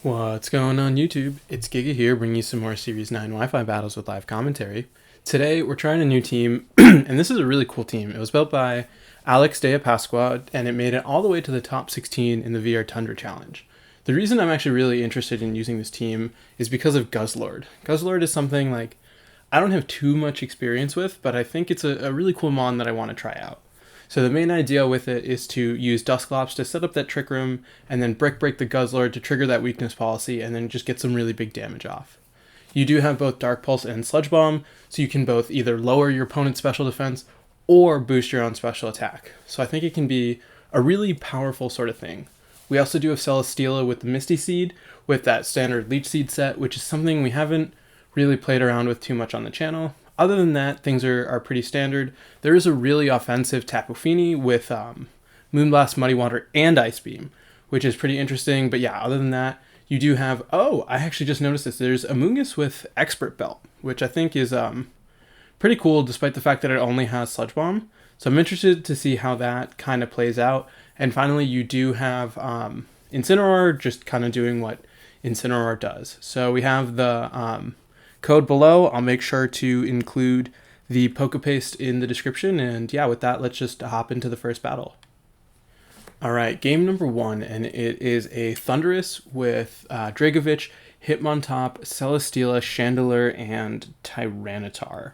What's going on YouTube? It's Giga here bringing you some more Series 9 Wi-Fi battles with live commentary. Today we're trying a new team, and this is a really cool team. It was built by Alex DellaPasqua, and it made it all the way to the top 16 in the VR Tundra Challenge. The reason I'm actually really interested in using this team is because of Guzzlord. Guzzlord is something like I don't have too much experience with, but I think it's a really cool mon that I want to try out. So the main idea with it is to use Dusclops to set up that Trick Room, and then break the Guzzlord to trigger that weakness policy, and then just get some really big damage off. You do have both Dark Pulse and Sludge Bomb, so you can both either lower your opponent's special defense or boost your own special attack. So I think it can be a really powerful sort of thing. We also do have Celesteela with the Misty Seed, with that standard Leech Seed set, which is something we haven't really played around with too much on the channel. Other than that, things are pretty standard. There is a really offensive Tapu Fini with Moonblast, Muddy Water, and Ice Beam, which is pretty interesting. But yeah, other than that, you do have... Oh, I actually just noticed this. There's Amoonguss with Expert Belt, which I think is pretty cool, despite the fact that it only has Sludge Bomb. So I'm interested to see how that kind of plays out. And finally, you do have Incineroar just kind of doing what Incineroar does. So we have the... code below. I'll make sure to include the Pokepaste in the description, and yeah, with that, let's just hop into the first battle. Alright, game number 1, and it is a Thundurus with Dragovich, Hitmontop, Celesteela, Chandelure, and Tyranitar.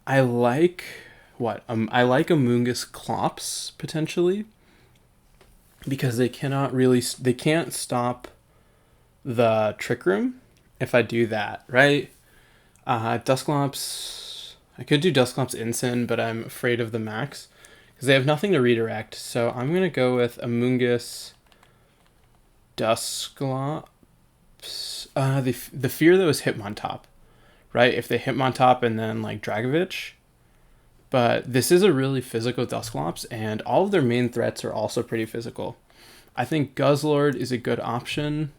I like Amoonguss Clops, potentially, because they can't stop the Trick Room if I do that, right? Dusclops, I could do Dusclops Incin, but I'm afraid of the max because they have nothing to redirect. So I'm going to go with Amoonguss Dusclops. The fear though is Hitmontop, right? If they Hitmontop and then like Dragovich. But this is a really physical Dusclops, and all of their main threats are also pretty physical. I think Guzzlord is a good option.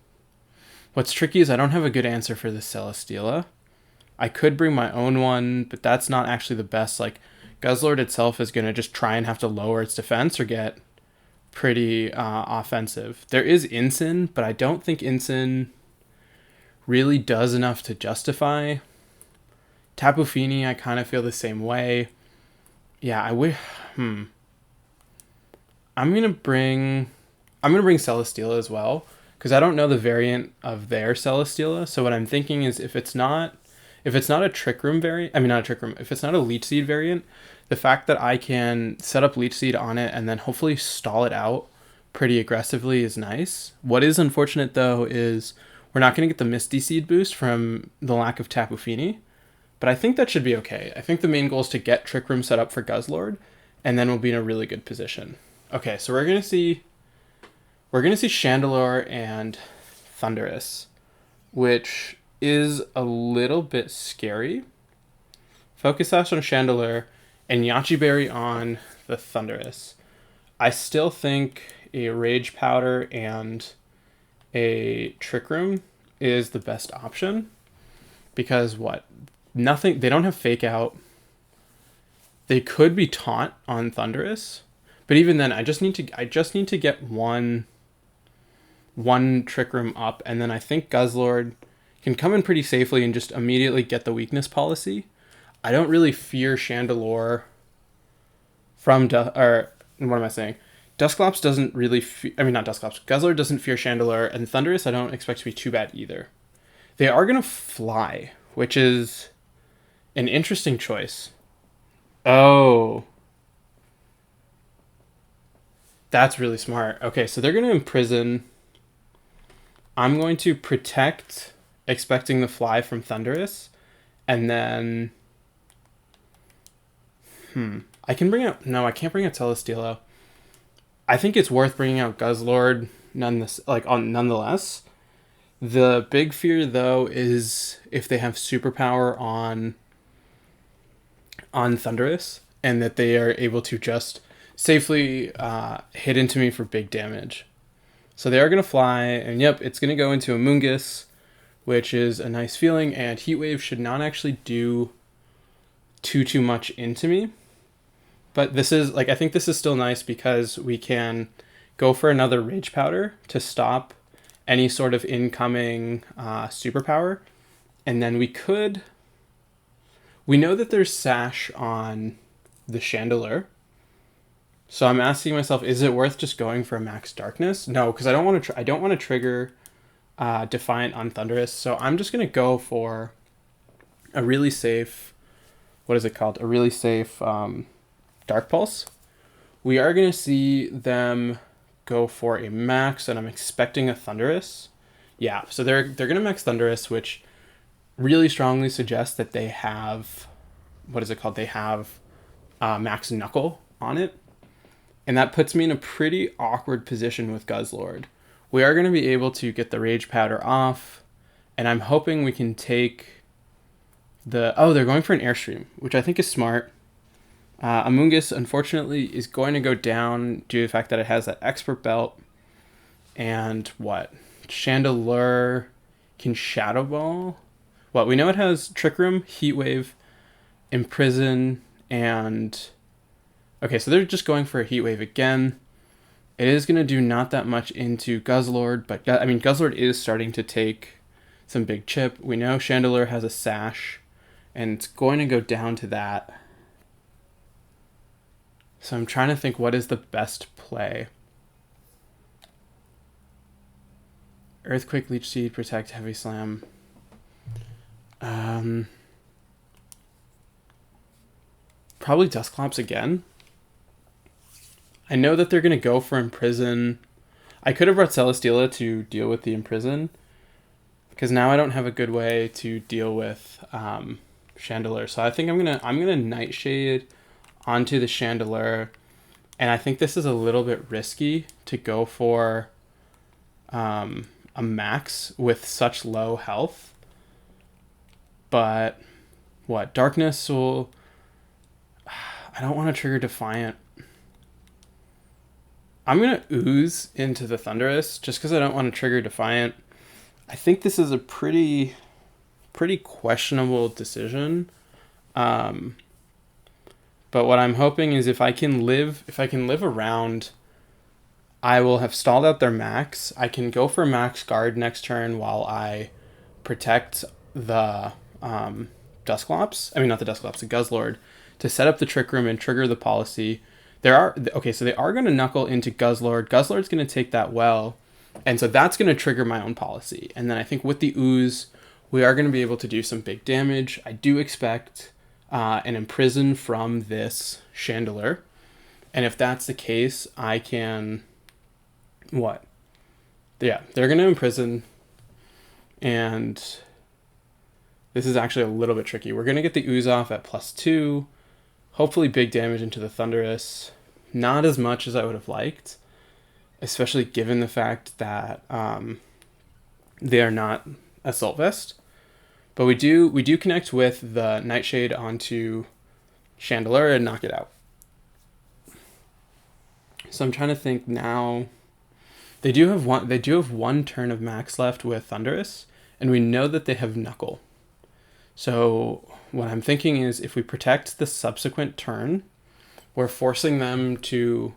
What's tricky is I don't have a good answer for the Celesteela. I could bring my own one, but that's not actually the best. Like, Guzzlord itself is going to just try and have to lower its defense or get pretty offensive. There is Incin, but I don't think Incin really does enough to justify. Tapu Fini, I kind of feel the same way. Yeah, I'm gonna bring Celesteela as well, because I don't know the variant of their Celesteela. So what I'm thinking is if it's not a Trick Room variant, if it's not a Leech Seed variant, the fact that I can set up Leech Seed on it and then hopefully stall it out pretty aggressively is nice. What is unfortunate though is we're not gonna get the Misty Seed boost from the lack of Tapu Fini. But I think that should be okay. I think the main goal is to get Trick Room set up for Guzzlord, and then we'll be in a really good position. Okay, so we're gonna see Chandelure and Thundurus, which is a little bit scary. Focus Sash on Chandelure and Yachi Berry on the Thundurus. I still think a Rage Powder and a Trick Room is the best option, because they don't have Fake Out. They could be Taunt on Thundurus, but even then, I just need to get one Trick Room up, and then I think Guzzlord can come in pretty safely and just immediately get the weakness policy. I don't really fear Chandelure from Dusclops doesn't really. Not Dusclops. Guzzlord doesn't fear Chandelure, and Thundurus I don't expect to be too bad either. They are gonna fly, which is an interesting choice. Oh. That's really smart. Okay, so they're going to imprison. I'm going to protect, expecting the fly from Thundurus. And then... I can bring out... No, I can't bring out Celesteela. I think it's worth bringing out Guzzlord nonetheless. The big fear, though, is if they have superpower on Thundurus, and that they are able to just safely hit into me for big damage. So they are going to fly, and yep, it's going to go into Amoonguss, which is a nice feeling, and Heat Wave should not actually do too much into me. But this is, I think this is still nice because we can go for another Rage Powder to stop any sort of incoming superpower. And then we know that there's Sash on the Chandelure. So I'm asking myself, is it worth just going for a max darkness? No, because I don't want to trigger Defiant on Thunderous. So I'm just gonna go for a really safe, what is it called? A really safe Dark Pulse. We are gonna see them go for a max, and I'm expecting a Thunderous. Yeah, so they're gonna max Thunderous, which really strongly suggests that they have, what is it called? They have max Knuckle on it. And that puts me in a pretty awkward position with Guzzlord. We are going to be able to get the Rage Powder off, and I'm hoping we can take the... Oh, they're going for an Airstream, which I think is smart. Amoonguss, unfortunately, is going to go down due to the fact that it has that Expert Belt. And what? Chandelure can Shadow Ball? Well, we know it has Trick Room, Heat Wave, Imprison, and... Okay, so they're just going for a Heat Wave again. It is going to do not that much into Guzzlord, but I mean, Guzzlord is starting to take some big chip. We know Chandelure has a Sash, and it's going to go down to that. So I'm trying to think what is the best play. Earthquake, Leech Seed, Protect, Heavy Slam. Probably Dusclops again. I know that they're going to go for Imprison. I could have brought Celesteela to deal with the Imprison, because now I don't have a good way to deal with Chandelure. So I think I'm gonna Nightshade onto the Chandelure, and I think this is a little bit risky to go for a max with such low health. But what, Darkness will... I don't want to trigger Defiant. I'm going to Ooze into the Thunderous just because I don't want to trigger Defiant. I think this is a pretty questionable decision. But what I'm hoping is if I can live around, I will have stalled out their max. I can go for max guard next turn while I protect the Dusclops. I mean, not the Dusclops, the Guzzlord, to set up the Trick Room and trigger the Policy. So they are going to knuckle into Guzzlord. Guzzlord's going to take that well, and so that's going to trigger my own Policy. And then I think with the Ooze, we are going to be able to do some big damage. I do expect an Imprison from this Chandelure, and if that's the case, I can... What? Yeah, they're going to Imprison, and this is actually a little bit tricky. We're going to get the Ooze off at +2. Hopefully big damage into the Thunderous. Not as much as I would have liked, especially given the fact that they are not Assault Vest. But we do connect with the Nightshade onto Chandelure and knock it out. So I'm trying to think now. They do have one turn of max left with Thunderous, and we know that they have Knuckle. So what I'm thinking is if we protect the subsequent turn, we're forcing them to...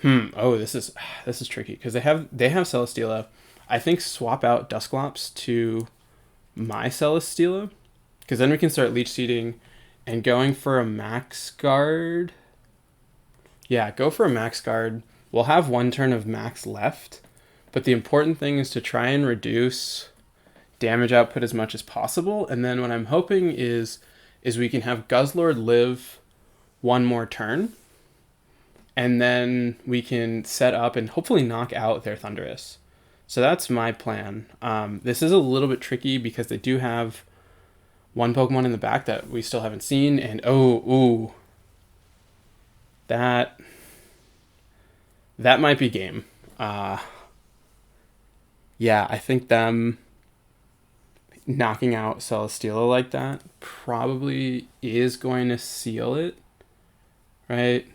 Oh, this is tricky, because they have Celesteela. I think swap out Dusclops to my Celesteela, because then we can start Leech Seeding and going for a max guard. Yeah, go for a max guard. We'll have one turn of max left, but the important thing is to try and reduce damage output as much as possible. And then what I'm hoping is we can have Guzzlord live one more turn, and then we can set up and hopefully knock out their Thunderous. So that's my plan. This is a little bit tricky because they do have one Pokemon in the back that we still haven't seen, and that might be game. Yeah, I think them knocking out Celesteela like that probably is going to seal it, right?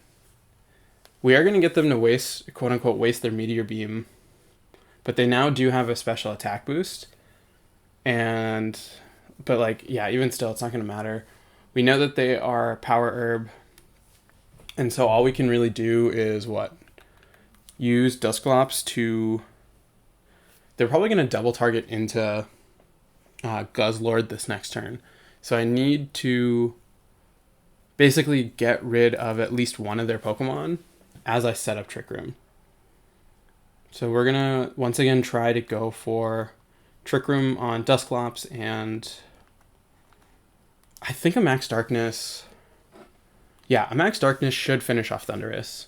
We are going to get them to waste, quote unquote, waste their Meteor Beam, but they now do have a special attack boost, but like, yeah, even still, it's not going to matter. We know that they are Power Herb, and so all we can really do is what? use Dusclops to... They're probably going to double target into Guzzlord this next turn. So I need to basically get rid of at least one of their Pokemon as I set up Trick Room. So we're going to, once again, try to go for Trick Room on Dusclops, and I think a Max Darkness... Yeah, a Max Darkness should finish off Thundurus.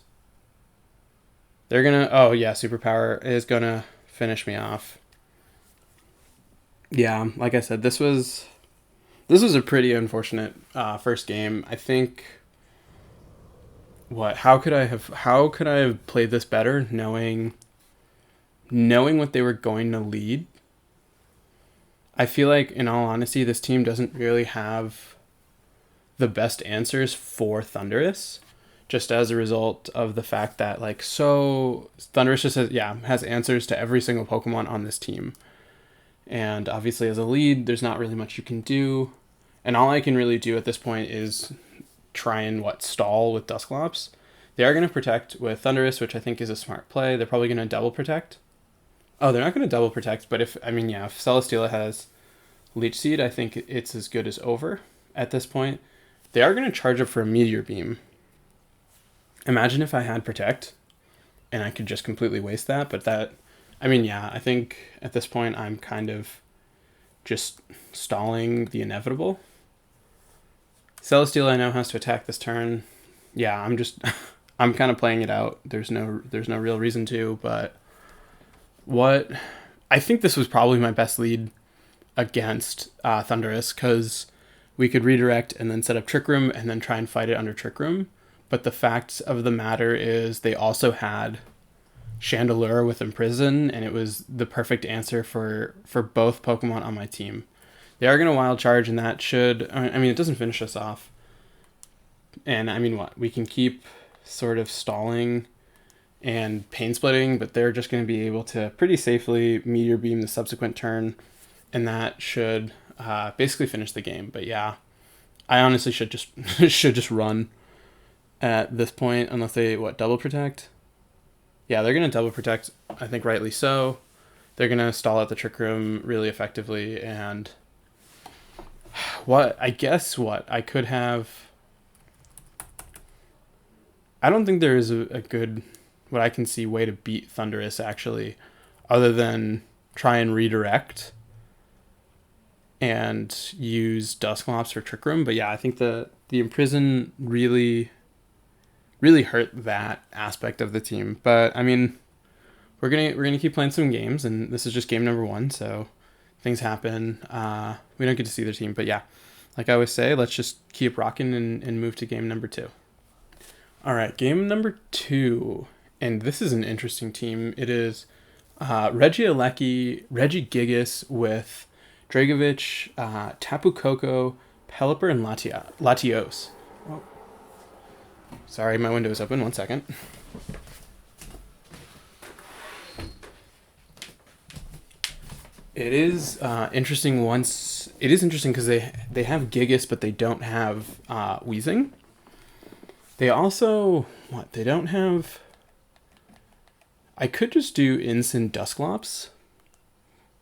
They're going to... Oh, yeah, Superpower is going to finish me off. Yeah, like I said, this was a pretty unfortunate first game. I think... How could I have played this better knowing what they were going to lead? I feel like, in all honesty, this team doesn't really have the best answers for Thundurus, just as a result of the fact that, like, so Thundurus just has answers to every single Pokemon on this team. And obviously as a lead, there's not really much you can do. And all I can really do at this point is try and stall with Dusclops. They are going to protect with Thundurus, which I think is a smart play. They're probably going to double protect. Oh, they're not going to double protect, but if Celesteela has Leech Seed, I think it's as good as over at this point. They are going to charge up for a Meteor Beam. Imagine if I had Protect and I could just completely waste that, but I think at this point I'm kind of just stalling the inevitable. Celesteela I know has to attack this turn. Yeah, I'm kind of playing it out. There's no real reason to, but I think this was probably my best lead against Thundurus, because we could redirect and then set up Trick Room and then try and fight it under Trick Room. But the fact of the matter is they also had Chandelure with Imprison, and it was the perfect answer for both Pokemon on my team. They are going to Wild Charge, and that should... it doesn't finish us off. And, we can keep sort of stalling and Pain Splitting, but they're just going to be able to pretty safely Meteor Beam the subsequent turn, and that should basically finish the game. But yeah, I honestly should just run at this point, unless they, double protect? Yeah, they're going to double protect, I think rightly so. They're going to stall out the Trick Room really effectively, and I could have... I don't think there is a good, what I can see, way to beat Thundurus, actually, other than try and redirect and use Dusclops for Trick Room. But yeah, I think the Imprison really hurt that aspect of the team. But we're gonna keep playing some games, and this is just game number 1, so things happen. We don't get to see the team, but yeah, like I always say, let's just keep rocking and move to game number 2. All right, game number 2, and this is an interesting team. It is Regieleki, Regigigas with Dragovich, Tapu Koko, Pelipper, and Latios. Oh. Sorry, my window is open. 1 second. It is interesting. It is interesting because they have Gigas, but they don't have Weezing. They also they don't have. I could just do Instant Dusclops.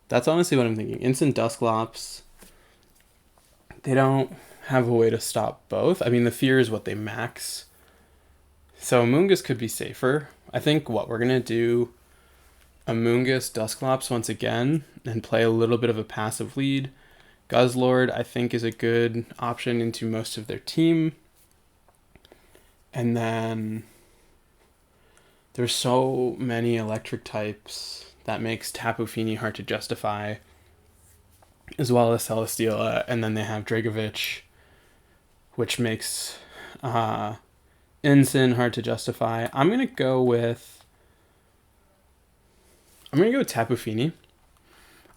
That's honestly what I'm thinking. Instant Dusclops. They don't have a way to stop both. The fear is what they max. So Amoonguss could be safer. I think we're going to do Amoonguss Dusclops once again and play a little bit of a passive lead. Guzzlord, I think, is a good option into most of their team. And then there's so many electric types that makes Tapu Fini hard to justify, as well as Celesteela, and then they have Dragovich, which makes Ensign hard to justify. I'm gonna go with Tapu Fini.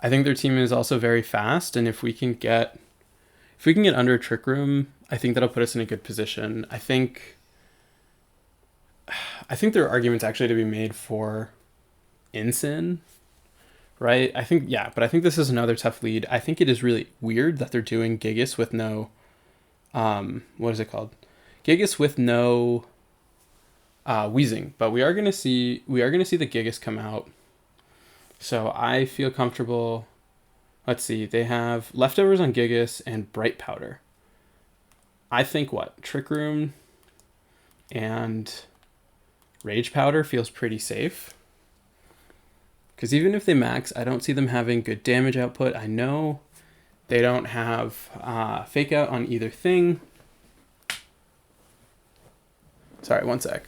I think their team is also very fast, and if we can get under Trick Room, I think that'll put us in a good position. I think there are arguments actually to be made for Ensign, right? I think this is another tough lead. I think it is really weird that they're doing Gigas with no, what is it called? Gigas with no wheezing. But we are gonna see the Gigas come out. So I feel comfortable. Let's see, they have leftovers on Gigas and Bright Powder. I think Trick Room and Rage Powder feels pretty safe. Because even if they max, I don't see them having good damage output. I know they don't have Fake Out on either thing. Sorry, one sec.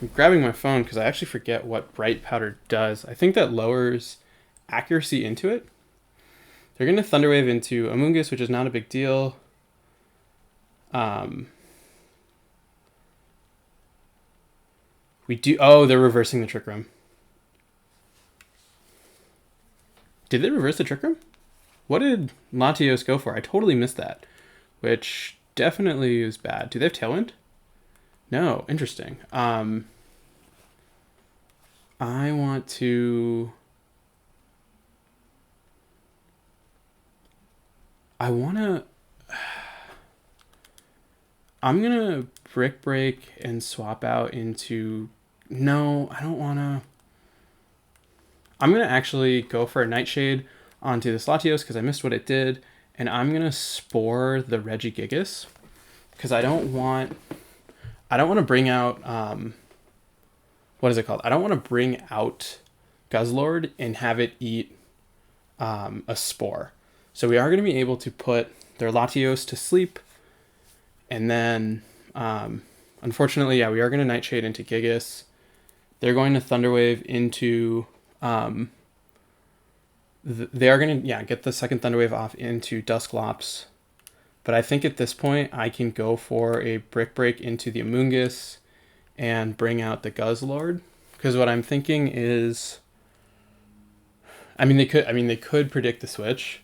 I'm grabbing my phone because I actually forget what Bright Powder does. I think that lowers accuracy into it. They're going to Thunderwave into Amoonguss, which is not a big deal. They're reversing the Trick Room. Did they reverse the Trick Room? What did Latios go for? I totally missed that, which definitely is bad. Do they have Tailwind? No, interesting. I want to... I'm going to Brick Break and swap out into... No, I don't want to... I'm going to actually go for a Nightshade onto this Latios because I missed what it did. And I'm going to Spore the Regigigas because I don't want to bring out... what is it called? I don't want to bring out Guzzlord and have it eat a Spore. So we are going to be able to put their Latios to sleep. And then, unfortunately, we are going to Nightshade into Gigas. They're going to Thunderwave into... they are going to, get the second Thunderwave off into Dusclops. But I think at this point, I can go for a Brick Break into the Amoonguss and bring out the Guzzlord. Because what I'm thinking is... they could predict the switch.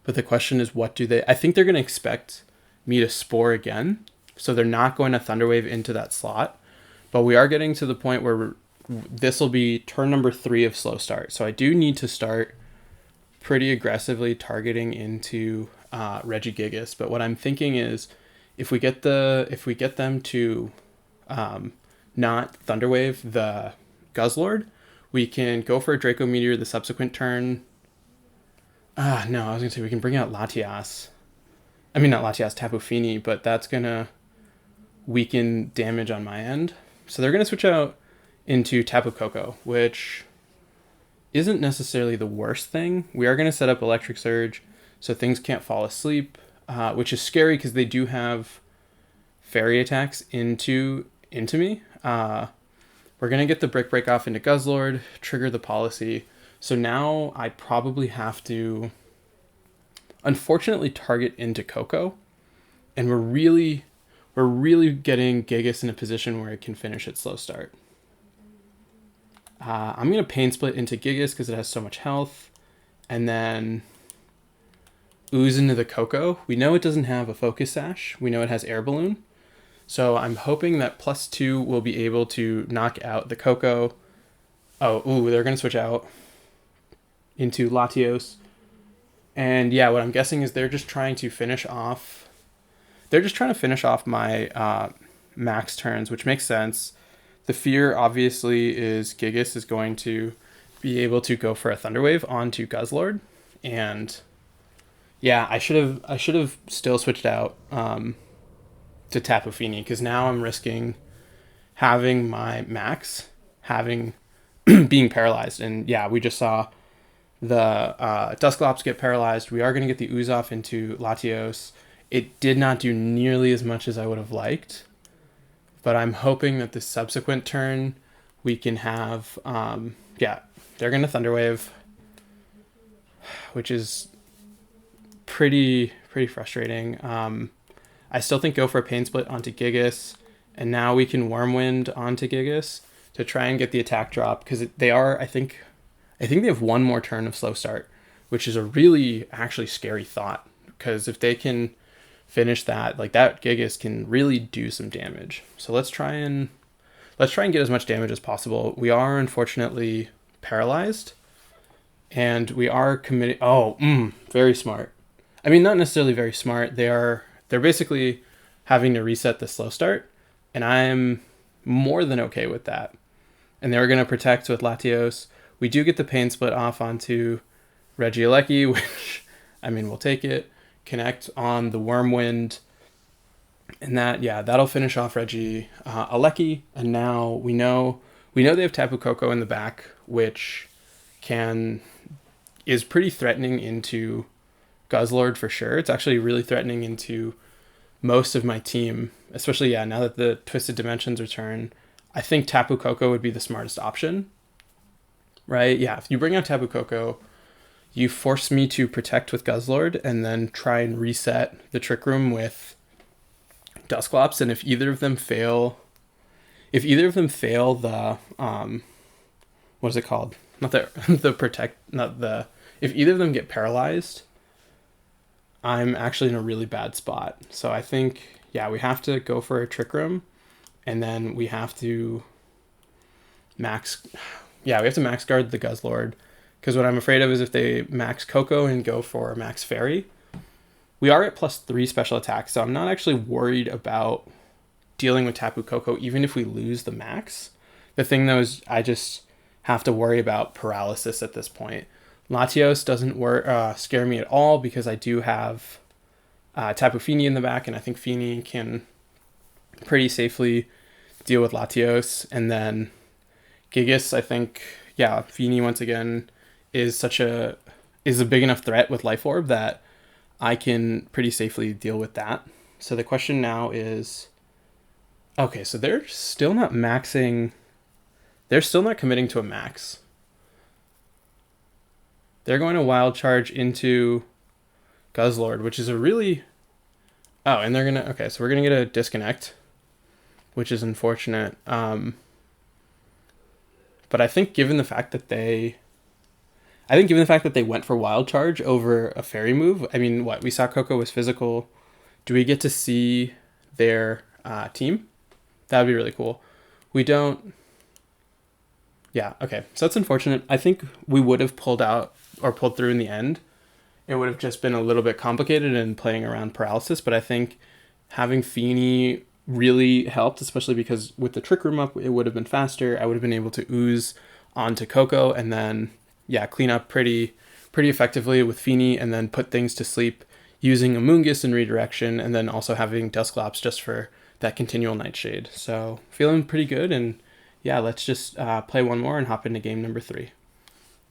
But the question is, what do they... I think they're going to expect me to Spore again. So they're not going to Thunderwave into that slot. But we are getting to the point where this will be turn number 3 of Slow Start. So I do need to start pretty aggressively targeting into Regigigas. But what I'm thinking is, if we get them to not Thunderwave the Guzzlord, we can go for a Draco Meteor the subsequent turn. No, I was going to say we can bring out Latias. Not Latias, Tapu Fini, but that's going to weaken damage on my end. So they're going to switch out into Tapu Koko, which isn't necessarily the worst thing. We are going to set up Electric Surge so things can't fall asleep, which is scary because they do have fairy attacks into me. We're going to get the Brick Break off into Guzzlord, trigger the Policy. So now I probably have to, unfortunately, target into Koko. And we're really getting Gigas in a position where it can finish its Slow Start. I'm going to Pain Split into Gigas because it has so much health. And then Ooze into the Koko. We know it doesn't have a Focus Sash. We know it has Air Balloon. So I'm hoping that +2 will be able to knock out the Koko. They're going to switch out into Latios. And what I'm guessing is they're just trying to finish off my max turns, which makes sense. The fear obviously is Gigas is going to be able to go for a Thunderwave onto Guzzlord. And I should have still switched out to Tapu Fini, because now I'm risking having my max being paralyzed. And we just saw the Dusclops get paralyzed. We are going to get the Ooze off into Latios. It did not do nearly as much as I would have liked, but I'm hoping that the subsequent turn we can have, they're going to Thunderwave, which is pretty frustrating. I still think go for a Pain Split onto Gigas, and now we can Wormwind onto Gigas to try and get the attack drop, because they are, I think they have one more turn of Slow Start, which is a really actually scary thought, because if they can finish that, that Gigas can really do some damage. So let's try and get as much damage as possible. We are unfortunately paralyzed, and we are committing... very smart. I mean, not necessarily very smart. They're basically having to reset the slow start, and I'm more than okay with that. And they were going to protect with Latios. We do get the pain split off onto Regieleki, which, I mean, we'll take it. Connect on the Wormwind. And that'll finish off Aleki. And now we know they have Tapu Koko in the back, which is pretty threatening into Guzzlord for sure. It's actually really threatening into most of my team, especially now that the Twisted Dimensions return. I think Tapu Koko would be the smartest option, right? Yeah, if you bring out Tapu Koko, you force me to protect with Guzzlord and then try and reset the Trick Room with Dusclops. And if either of them fail the what is it called? If either of them get paralyzed, I'm actually in a really bad spot. So I think, we have to go for a Trick Room, and then we have to max guard the Guzzlord, because what I'm afraid of is if they max Coco and go for max Fairy, we are at +3 special attack, so I'm not actually worried about dealing with Tapu Koko even if we lose the max. The thing though is I just have to worry about paralysis at this point. Latios doesn't scare me at all because I do have Tapu Fini in the back, and I think Fini can pretty safely deal with Latios. And then Gigas, I think, Fini once again is a big enough threat with Life Orb that I can pretty safely deal with that. So the question now is, okay, so they're still not maxing. They're still not committing to a max. They're going to Wild Charge into Guzzlord, which is a really... Oh, and they're going to... Okay, so we're going to get a disconnect, which is unfortunate. But I think given the fact that they went for Wild Charge over a Fairy move, I mean, we saw Coco was physical. Do we get to see their team? That would be really cool. We don't... Yeah, okay. So that's unfortunate. I think we would have pulled through in the end. It would have just been a little bit complicated and playing around paralysis, but I think having Fini really helped, especially because with the Trick Room up, it would have been faster. I would have been able to ooze onto Coco and then, clean up pretty effectively with Fini and then put things to sleep using Amoonguss and Redirection, and then also having Dusclops just for that continual Nightshade. So feeling pretty good, and let's just play one more and hop into game number 3.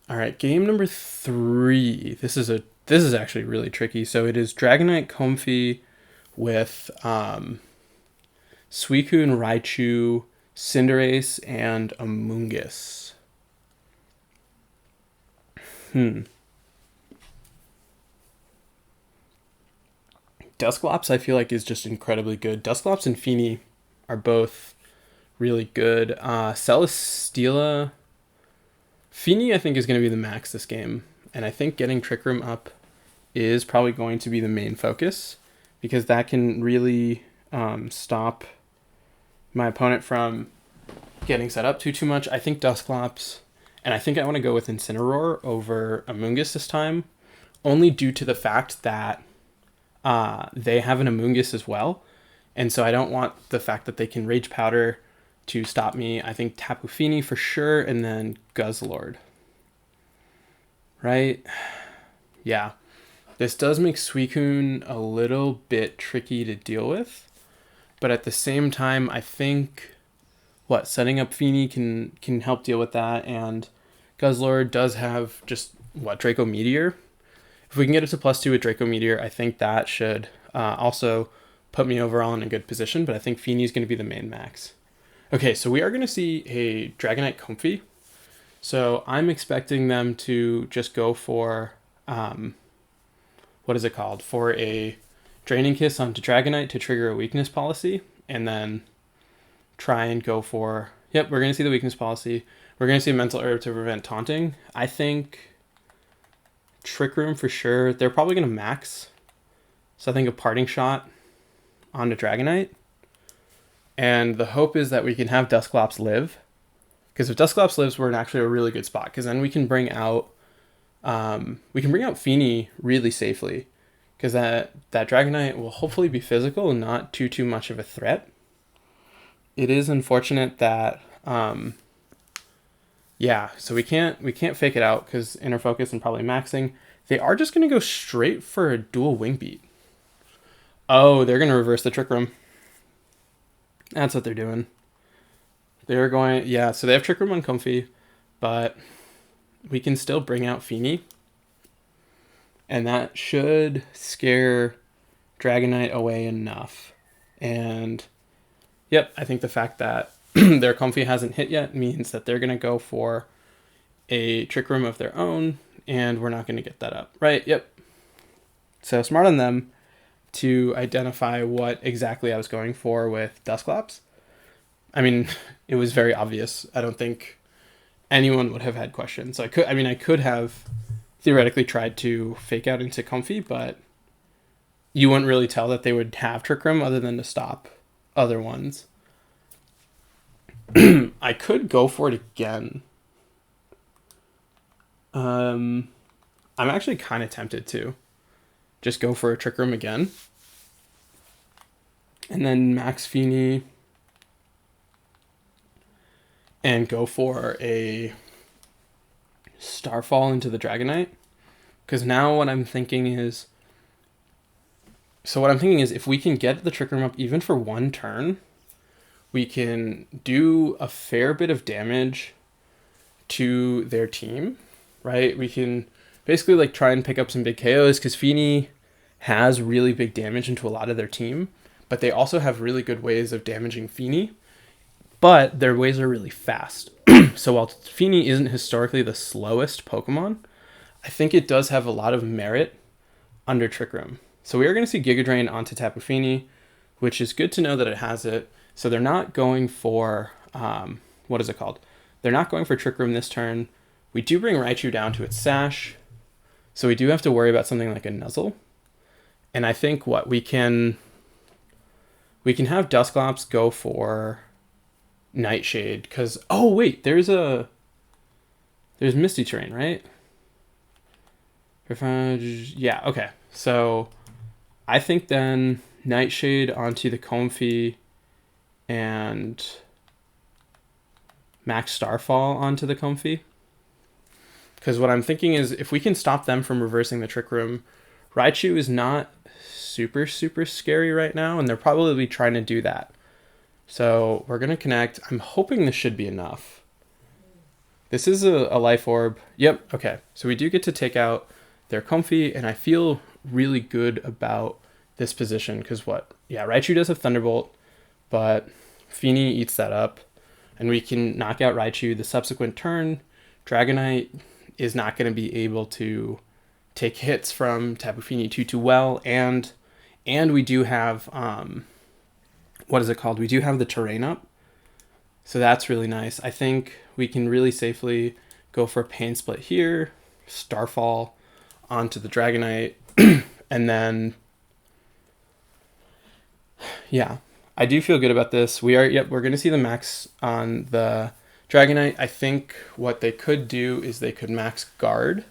All right, game number 3. This is actually really tricky. So it is Dragonite Comfey with Suicune, Raichu, Cinderace, and Amoonguss. Dusclops I feel like is just incredibly good. Dusclops and Fini are both really good. Celesteela, Fini I think is going to be the max this game, and I think getting Trick Room up is probably going to be the main focus, because that can really stop my opponent from getting set up too much. I think Dusclops, and I think I want to go with Incineroar over Amoonguss this time, only due to the fact that they have an Amoonguss as well, and so I don't want the fact that they can Rage Powder to stop me. I think Tapu Fini for sure, and then Guzzlord. Right? Yeah. This does make Suicune a little bit tricky to deal with, but at the same time, I think setting up Fini can help deal with that, and Guzzlord does have just Draco Meteor. If we can get it to +2 with Draco Meteor, I think that should also put me overall in a good position, but I think Fini is going to be the main max. Okay, so we are going to see a Dragonite Comfey. So I'm expecting them to just go for, what is it called? For a Draining Kiss onto Dragonite to trigger a weakness policy, and then try and go for, we're going to see the weakness policy. We're going to see a Mental Herb to prevent taunting. I think Trick Room for sure. They're probably going to max. So I think a Parting Shot onto Dragonite. And the hope is that we can have Dusclops live, because if Dusclops lives, we're in actually a really good spot, because then we can bring out Fini really safely, because that Dragonite will hopefully be physical and not too much of a threat. It is unfortunate that yeah, so we can't fake it out because Inner Focus and probably maxing. They are just going to go straight for a dual Wing Beat. Oh, they're going to reverse the Trick Room. That's what they're doing. They're going, yeah, so they have Trick Room on Comfy, but we can still bring out Feeny. And that should scare Dragonite away enough. And yep, I think the fact that their Comfy hasn't hit yet means that they're going to go for a Trick Room of their own, and we're not going to get that up. Right, yep. So smart on them to identify what exactly I was going for with Dusclops. I mean, it was very obvious. I don't think anyone would have had questions. So I could have theoretically tried to fake out into Comfy, but you wouldn't really tell that they would have Trick Room other than to stop other ones. I could go for it again. I'm actually kind of tempted to just go for a Trick Room again. And then max Feeny. And go for a Starfall into the Dragonite. Because now what I'm thinking is... So what I'm thinking is if we can get the Trick Room up even for one turn, we can do a fair bit of damage to their team, right? We can basically like try and pick up some big KOs because Feeny has really big damage into a lot of their team, but they also have really good ways of damaging Feeny, but their ways are really fast. So while Feeny isn't historically the slowest Pokemon, I think it does have a lot of merit under Trick Room. So we are going to see Giga Drain onto Tapu Fini, which is good to know that it has it. So they're not going for, what is it called? They're not going for Trick Room this turn. We do bring Raichu down to its Sash. So we do have to worry about something like a Nuzzle. And I think what we can have Dusclops go for Nightshade because, oh wait, there's Misty Terrain, right? Yeah, okay. So I think then Nightshade onto the Comfy and Max Starfall onto the Comfy. Because what I'm thinking is if we can stop them from reversing the Trick Room, Raichu is not super scary right now, and they're probably trying to do that. So we're going to connect. I'm hoping this should be enough. This is a Life Orb. Yep, okay. So we do get to take out their Comfy, and I feel really good about this position because what? Yeah, Raichu does have Thunderbolt, but Feeny eats that up, and we can knock out Raichu the subsequent turn. Dragonite is not going to be able to take hits from Tapu Fini too well, and we do have what is it called? We do have the terrain up, so that's really nice. I think we can really safely go for a Pain Split here, Starfall onto the Dragonite, and then yeah, I do feel good about this. We're going to see the max on the Dragonite. I think what they could do is they could max Guard,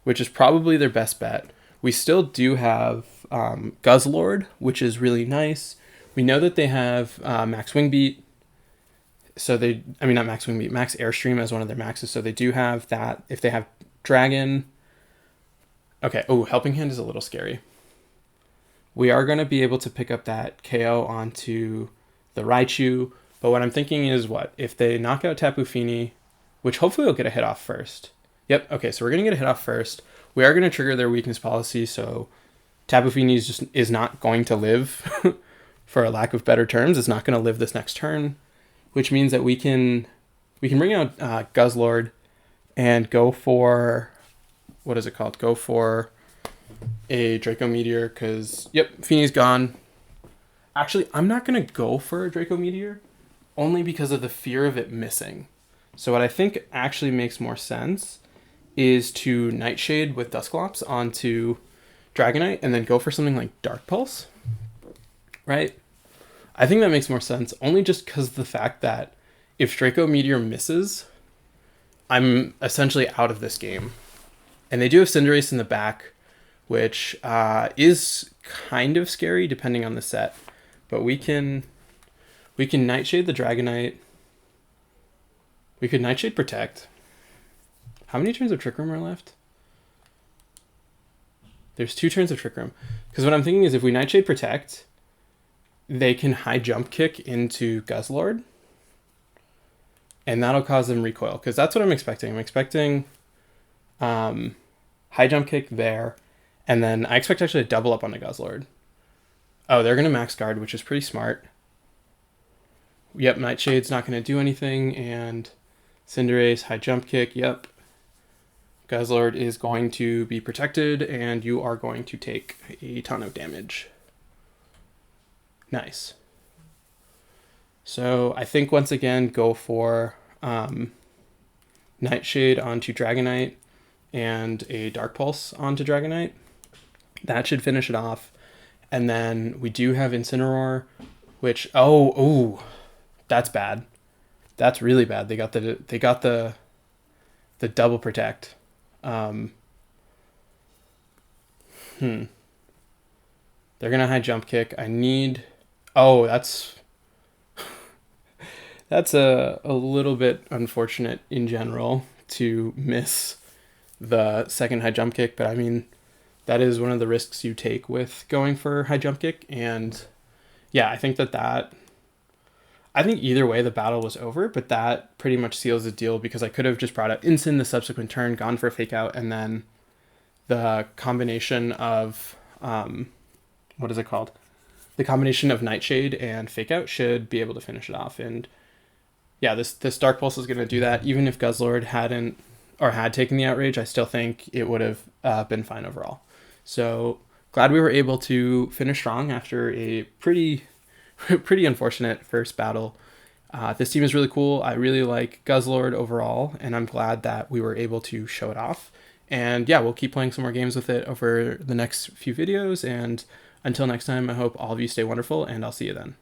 which is probably their best bet. We still do have Guzzlord, which is really nice. We know that they have max Wing Beat. So not max Wing Beat, max Airstream as one of their maxes. So they do have that. If they have Dragon. Okay, oh, Helping Hand is a little scary. We are going to be able to pick up that KO onto the Raichu. But what I'm thinking is if they knock out Tapu Fini, which hopefully will get a hit off first. Yep, okay, so we're going to get a hit off first. We are going to trigger their weakness policy, so Tapu Fini is not going to live, for a lack of better terms. It's not going to live this next turn, which means that we can bring out Guzzlord and go for, what is it called? Go for a Draco Meteor, because, yep, Fini's gone. Actually, I'm not going to go for a Draco Meteor, only because of the fear of it missing. So what I think actually makes more sense is to Nightshade with Dusclops onto Dragonite and then go for something like Dark Pulse, right? I think that makes more sense, only just because of the fact that if Draco Meteor misses, I'm essentially out of this game. And they do have Cinderace in the back, which is kind of scary depending on the set. But we can Nightshade the Dragonite. We could Nightshade Protect. How many turns of Trick Room are left? There's 2 turns of Trick Room. Because what I'm thinking is if we Nightshade Protect, they can high jump kick into Guzzlord. And that'll cause them recoil. Because that's what I'm expecting. I'm expecting high jump kick there. And then I expect actually a double up on the Guzzlord. Oh, they're going to max guard, which is pretty smart. Yep, Nightshade's not going to do anything. And Cinderace, high jump kick, yep. Guzzlord is going to be protected, and you are going to take a ton of damage. Nice. So I think once again, go for Nightshade onto Dragonite and a Dark Pulse onto Dragonite. That should finish it off. And then we do have Incineroar, which, oh, that's bad. That's really bad. They got the double protect. They're gonna high jump kick. I need. Oh, that's a little bit unfortunate in general to miss the second high jump kick, but I mean that is one of the risks you take with going for high jump kick, and yeah, I think I think either way the battle was over, but that pretty much seals the deal because I could have just brought out Incin the subsequent turn, gone for a fake out, and then the combination of what is it called? The combination of Nightshade and fake out should be able to finish it off. And yeah, this Dark Pulse is going to do that. Even if Guzzlord had taken the outrage, I still think it would have been fine overall. So glad we were able to finish strong after a pretty unfortunate first battle. This team is really cool. I really like Guzzlord overall, and I'm glad that we were able to show it off. And yeah, we'll keep playing some more games with it over the next few videos. And until next time, I hope all of you stay wonderful, and I'll see you then.